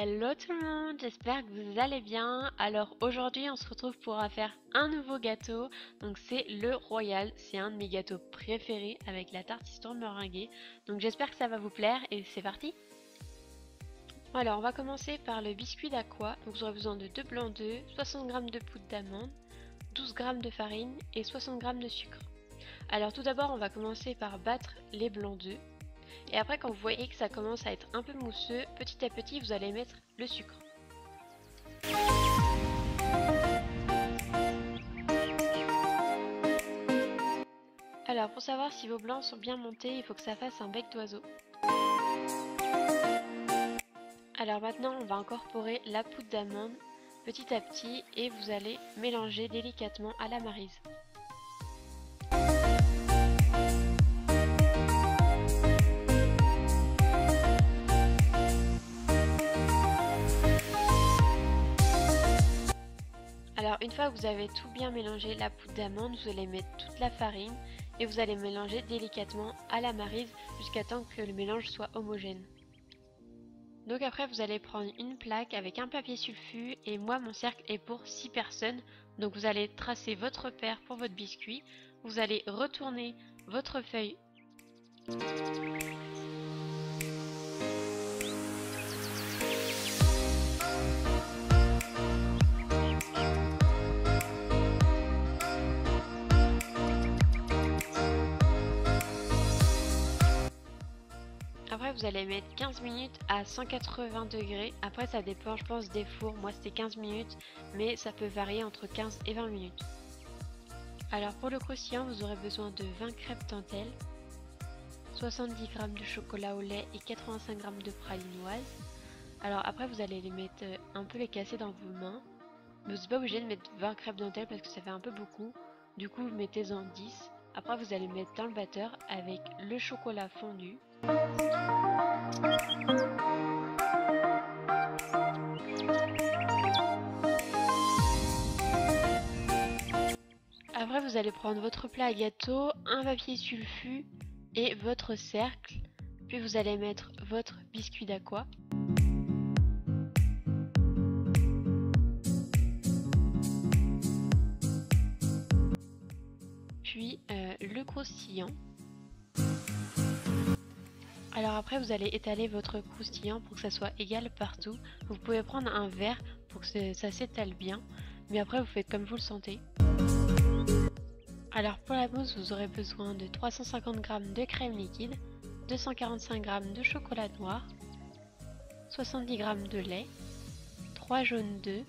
Hello tout le monde, j'espère que vous allez bien. Alors aujourd'hui on se retrouve pour faire un nouveau gâteau. Donc c'est le Royal, c'est un de mes gâteaux préférés avec la tarte citron meringuée. Donc j'espère que ça va vous plaire et c'est parti. Alors on va commencer par le biscuit d'Aqua. Donc vous aurez besoin de 2 blancs d'œufs, 60 g de poudre d'amande, 12 g de farine et 60 g de sucre. Alors tout d'abord on va commencer par battre les blancs d'œufs. Et après, quand vous voyez que ça commence à être un peu mousseux, petit à petit, vous allez mettre le sucre. Alors, pour savoir si vos blancs sont bien montés, il faut que ça fasse un bec d'oiseau. Alors maintenant, on va incorporer la poudre d'amande petit à petit et vous allez mélanger délicatement à la maryse. Alors une fois que vous avez tout bien mélangé la poudre d'amande, vous allez mettre toute la farine et vous allez mélanger délicatement à la maryse jusqu'à temps que le mélange soit homogène. Donc après vous allez prendre une plaque avec un papier sulfu et moi mon cercle est pour 6 personnes. Donc vous allez tracer votre repère pour votre biscuit, vous allez retourner votre feuille. Après vous allez mettre 15 minutes à 180 degrés. Après ça dépend je pense des fours. Moi c'était 15 minutes mais ça peut varier entre 15 et 20 minutes. Alors pour le croustillant vous aurez besoin de 20 crêpes dentelles, 70 g de chocolat au lait et 85 g de pralinoise. Alors après vous allez les mettre un peu les casser dans vos mains. Mais vous n'êtes pas obligé de mettre 20 crêpes dentelles parce que ça fait un peu beaucoup. Du coup vous mettez-en 10. Après vous allez mettre dans le batteur avec le chocolat fondu. Après vous allez prendre votre plat à gâteau, un papier sulfu et votre cercle. Puis vous allez mettre votre biscuit d'Aqua. Puis le croustillant. Alors après vous allez étaler votre croustillant pour que ça soit égal partout. Vous pouvez prendre un verre pour que ça s'étale bien. Mais après vous faites comme vous le sentez. Alors pour la mousse vous aurez besoin de 350 g de crème liquide, 245 g de chocolat noir, 70 g de lait, 3 jaunes d'œufs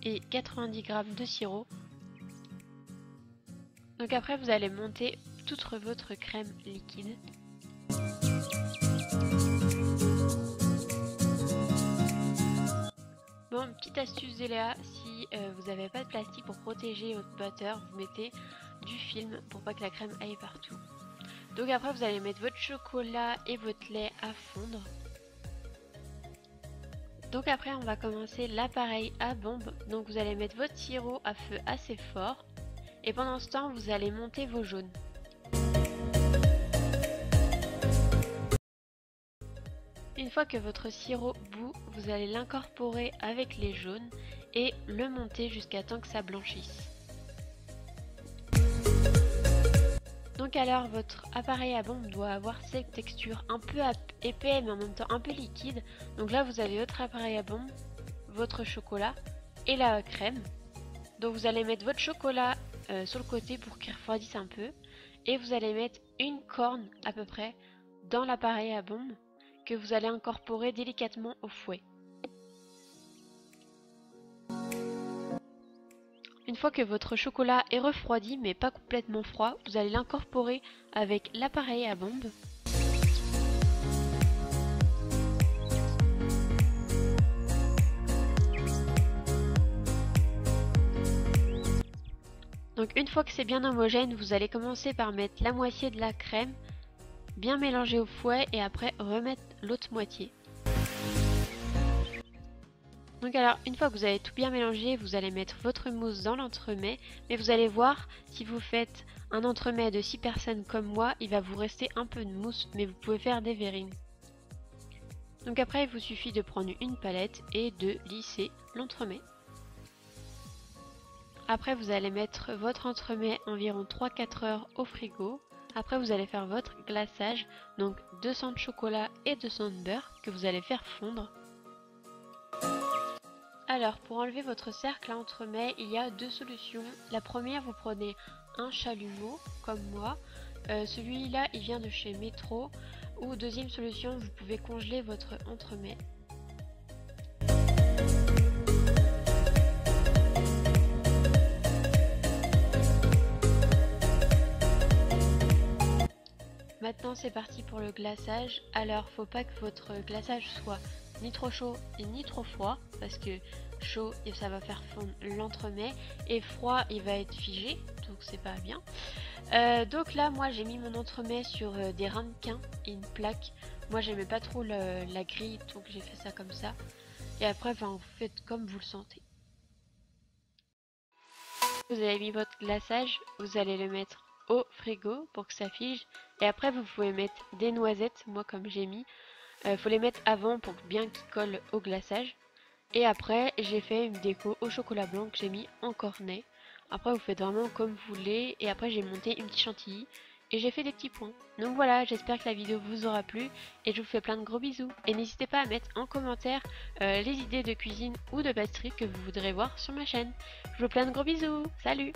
et 90 g de sirop. Donc après vous allez monter toute votre crème liquide. Bon, petite astuce de Léa, si vous n'avez pas de plastique pour protéger votre batteur, vous mettez du film pour pas que la crème aille partout. Donc après vous allez mettre votre chocolat et votre lait à fondre. Donc après on va commencer l'appareil à bombe. Donc vous allez mettre votre sirop à feu assez fort. Et pendant ce temps vous allez monter vos jaunes. Une fois que votre sirop bout, vous allez l'incorporer avec les jaunes et le monter jusqu'à temps que ça blanchisse. Donc alors votre appareil à bombe doit avoir cette texture un peu épais mais en même temps un peu liquide. Donc là vous avez votre appareil à bombe, votre chocolat et la crème. Donc vous allez mettre votre chocolat sur le côté pour qu'il refroidisse un peu. Et vous allez mettre une corne à peu près dans l'appareil à bombe que vous allez incorporer délicatement au fouet. Une fois que votre chocolat est refroidi mais pas complètement froid, vous allez l'incorporer avec l'appareil à bombe. Donc une fois que c'est bien homogène, vous allez commencer par mettre la moitié de la crème, bien mélanger au fouet et après remettre l'autre moitié. Donc alors une fois que vous avez tout bien mélangé, vous allez mettre votre mousse dans l'entremets, mais vous allez voir si vous faites un entremets de 6 personnes comme moi, il va vous rester un peu de mousse, mais vous pouvez faire des verrines. Donc après il vous suffit de prendre une palette et de lisser l'entremet. Après vous allez mettre votre entremet environ 3-4 heures au frigo. Après vous allez faire votre glaçage, donc 200 de chocolat et 200 de beurre que vous allez faire fondre. Alors pour enlever votre cercle à entremet, il y a deux solutions. La première, vous prenez un chalumeau comme moi. Celui-là il vient de chez Metro. Ou deuxième solution, vous pouvez congeler votre entremet. Maintenant c'est parti pour le glaçage. Alors faut pas que votre glaçage soit ni trop chaud et ni trop froid, parce que chaud ça va faire fondre l'entremet et froid il va être figé, donc c'est pas bien. Donc là moi j'ai mis mon entremet sur des ramequins et une plaque. Moi j'aimais pas trop la grille, donc j'ai fait ça comme ça. Et après vous faites comme vous le sentez. Vous avez mis votre glaçage, vous allez le mettre au frigo pour que ça fige. Et après vous pouvez mettre des noisettes, moi comme j'ai mis. Faut les mettre avant pour bien qu'ils collent au glaçage. Et après j'ai fait une déco au chocolat blanc que j'ai mis en cornet. Après vous faites vraiment comme vous voulez. Et après j'ai monté une petite chantilly. Et j'ai fait des petits points. Donc voilà, j'espère que la vidéo vous aura plu. Et je vous fais plein de gros bisous. Et n'hésitez pas à mettre en commentaire les idées de cuisine ou de pâtisserie que vous voudrez voir sur ma chaîne. Je vous fais plein de gros bisous. Salut!